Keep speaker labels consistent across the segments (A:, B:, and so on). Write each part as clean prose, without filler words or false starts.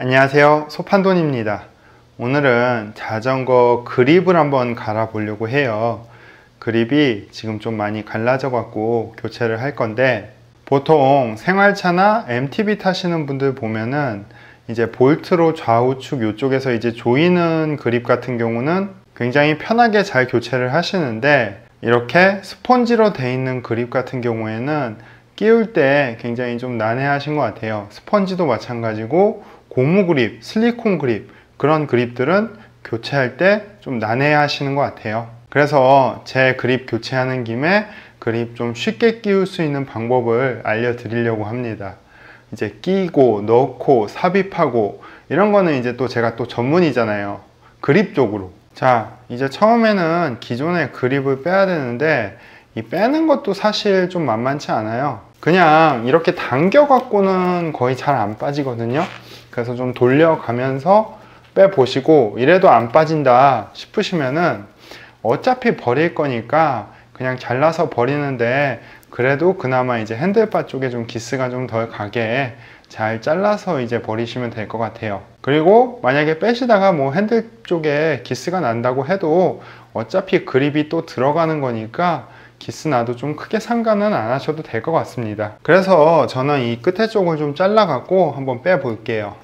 A: 안녕하세요, 소판돈입니다. 오늘은 자전거 그립을 한번 갈아 보려고 해요. 그립이 지금 좀 많이 갈라져 갖고 교체를 할 건데, 보통 생활차나 MTB 타시는 분들 보면은 이제 볼트로 좌우측 이쪽에서 이제 조이는 그립 같은 경우는 굉장히 편하게 잘 교체를 하시는데, 이렇게 스펀지로 되어 있는 그립 같은 경우에는 끼울 때 굉장히 좀 난해하신 것 같아요. 스펀지도 마찬가지고 고무 그립, 실리콘 그립, 그런 그립들은 교체할 때 좀 난해 하시는 것 같아요. 그래서 제 그립 교체하는 김에 그립 좀 쉽게 끼울 수 있는 방법을 알려드리려고 합니다. 이제 끼고 넣고 삽입하고 이런 거는 이제 또 제가 또 전문이잖아요. 그립 쪽으로. 자, 이제 처음에는 기존의 그립을 빼야 되는데, 이 빼는 것도 사실 좀 만만치 않아요. 그냥 이렇게 당겨 갖고는 거의 잘 안 빠지거든요. 그래서 좀 돌려가면서 빼보시고, 이래도 안 빠진다 싶으시면은 어차피 버릴 거니까 그냥 잘라서 버리는데, 그래도 그나마 이제 핸들바 쪽에 좀 기스가 좀 덜 가게 잘 잘라서 이제 버리시면 될 것 같아요. 그리고 만약에 빼시다가 뭐 핸들 쪽에 기스가 난다고 해도 어차피 그립이 또 들어가는 거니까 기스 나도 좀 크게 상관은 안 하셔도 될 것 같습니다. 그래서 저는 이 끝에 쪽을 좀 잘라 갖고 한번 빼 볼게요.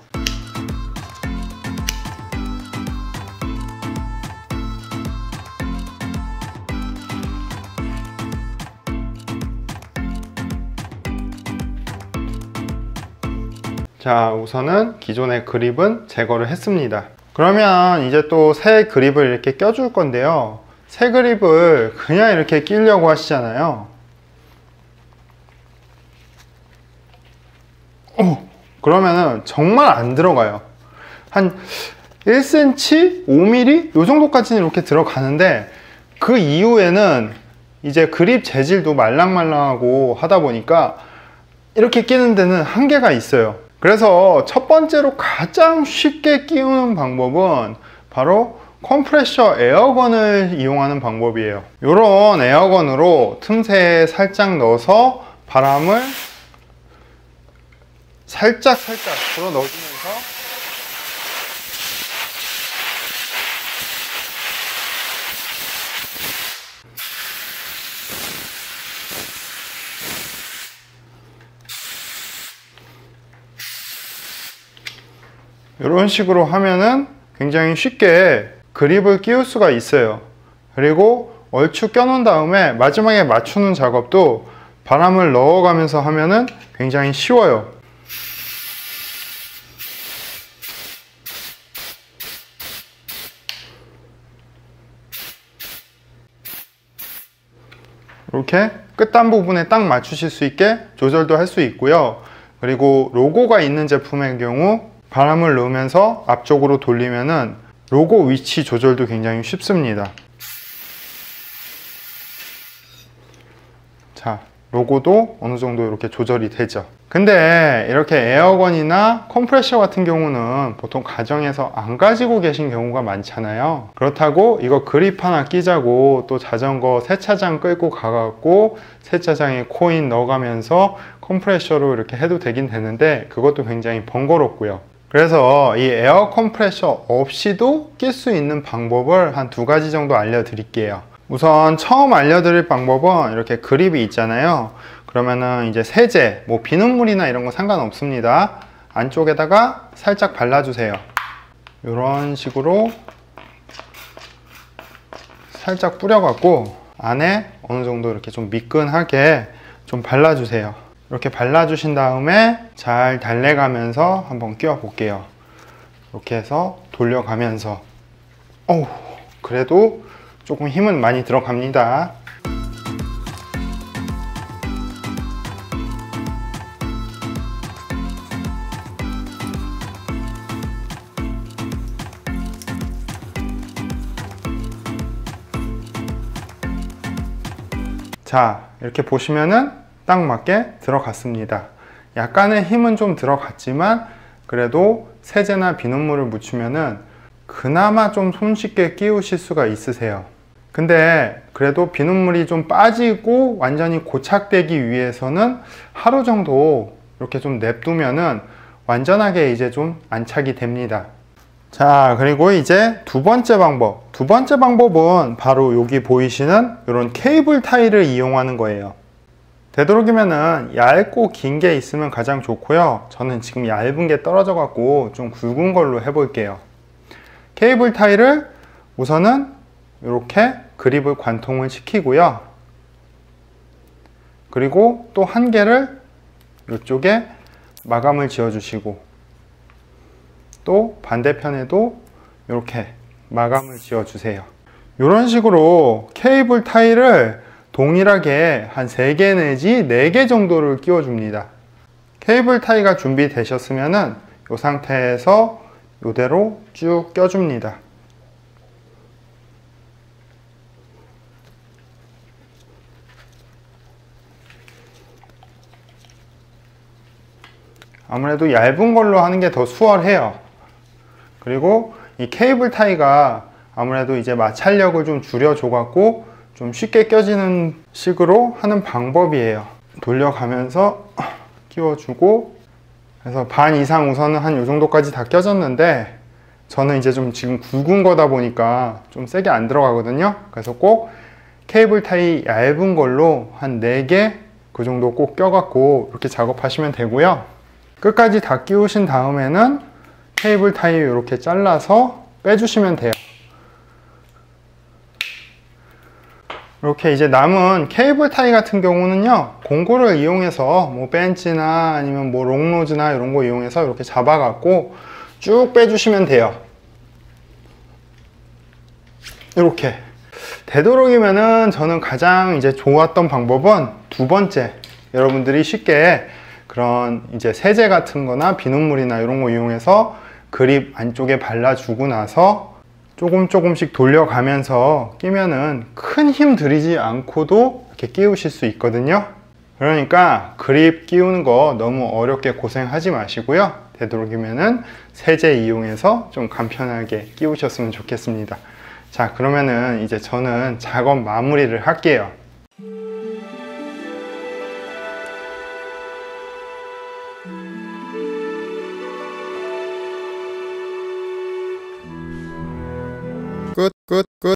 A: 자, 우선은 기존의 그립은 제거를 했습니다. 그러면 이제 또 새 그립을 이렇게 껴줄 건데요. 새 그립을 그냥 이렇게 끼려고 하시잖아요. 그러면은 정말 안 들어가요. 한 1cm, 5mm 요 정도까지는 이렇게 들어가는데, 그 이후에는 이제 그립 재질도 말랑말랑하고 하다 보니까 이렇게 끼는 데는 한계가 있어요. 그래서 첫 번째로 가장 쉽게 끼우는 방법은 바로 컴프레셔 에어건을 이용하는 방법이에요. 이런 에어건으로 틈새에 살짝 넣어서 바람을 살짝 불어 넣어주면서 이런 식으로 하면은 굉장히 쉽게 그립을 끼울 수가 있어요. 그리고 얼추 껴놓은 다음에 마지막에 맞추는 작업도 바람을 넣어가면서 하면은 굉장히 쉬워요. 이렇게 끝단 부분에 딱 맞추실 수 있게 조절도 할 수 있고요. 그리고 로고가 있는 제품의 경우 바람을 넣으면서 앞쪽으로 돌리면은 로고 위치 조절도 굉장히 쉽습니다. 자, 로고도 어느 정도 이렇게 조절이 되죠. 근데 이렇게 에어건이나 컴프레셔 같은 경우는 보통 가정에서 안 가지고 계신 경우가 많잖아요. 그렇다고 이거 그립 하나 끼자고 또 자전거 세차장 끌고 가갖고 세차장에 코인 넣어가면서 컴프레셔로 이렇게 해도 되긴 되는데, 그것도 굉장히 번거롭고요. 그래서 이 에어 컴프레셔 없이도 낄 수 있는 방법을 한 2가지 정도 알려드릴게요. 우선 처음 알려드릴 방법은 이렇게 그립이 있잖아요. 그러면은 이제 세제, 뭐 비눗물이나 이런 거 상관없습니다. 안쪽에다가 살짝 발라주세요. 이런 식으로 살짝 뿌려갖고 안에 어느 정도 이렇게 좀 미끈하게 좀 발라주세요. 이렇게 발라주신 다음에 잘 달래가면서 한번 끼워 볼게요. 이렇게 해서 돌려가면서, 그래도 조금 힘은 많이 들어갑니다. 자, 이렇게 보시면은 딱 맞게 들어갔습니다. 약간의 힘은 좀 들어갔지만 그래도 세제나 비눗물을 묻히면은 그나마 좀 손쉽게 끼우실 수가 있으세요. 근데 그래도 비눗물이 좀 빠지고 완전히 고착되기 위해서는 하루 정도 이렇게 좀 냅두면은 완전하게 이제 좀 안착이 됩니다. 자, 그리고 이제 두 번째 방법은 바로 여기 보이시는 이런 케이블 타이를 이용하는 거예요. 되도록이면은 얇고 긴 게 있으면 가장 좋고요. 저는 지금 얇은 게 떨어져 갖고 좀 굵은 걸로 해볼게요. 케이블 타이를 우선은 이렇게 그립을 관통을 시키고요. 그리고 또 한 개를 이쪽에 마감을 지어 주시고, 또 반대편에도 이렇게 마감을 지어 주세요. 이런 식으로 케이블 타이를 동일하게 한 3개 내지 4개 정도를 끼워 줍니다. 케이블 타이가 준비되셨으면은 이 상태에서 이대로 쭉 껴줍니다. 아무래도 얇은 걸로 하는 게 더 수월해요. 그리고 이 케이블 타이가 아무래도 이제 마찰력을 좀 줄여줘 갖고 좀 쉽게 껴지는 식으로 하는 방법이에요. 돌려가면서 끼워주고, 그래서 반 이상 우선은 한 이 정도까지 다 껴졌는데, 저는 이제 좀 지금 굵은 거다 보니까 좀 세게 안 들어가거든요. 그래서 꼭 케이블 타이 얇은 걸로 한 4개 그 정도 꼭 껴갖고 이렇게 작업하시면 되고요. 끝까지 다 끼우신 다음에는 케이블 타이 이렇게 잘라서 빼주시면 돼요. 이렇게 이제 남은 케이블 타이 같은 경우는요, 공구를 이용해서 뭐 벤치나 아니면 뭐 롱노즈나 이런 거 이용해서 이렇게 잡아 갖고 쭉 빼주시면 돼요. 이렇게 되도록이면은 저는 가장 이제 좋았던 방법은 두 번째, 여러분들이 쉽게 그런 이제 세제 같은 거나 비눗물이나 이런 거 이용해서 그립 안쪽에 발라주고 나서 조금씩 돌려가면서 끼면은 큰 힘 들이지 않고도 이렇게 끼우실 수 있거든요. 그러니까 그립 끼우는 거 너무 어렵게 고생하지 마시고요. 되도록이면은 세제 이용해서 좀 간편하게 끼우셨으면 좋겠습니다. 자, 그러면은 이제 저는 작업 마무리를 할게요.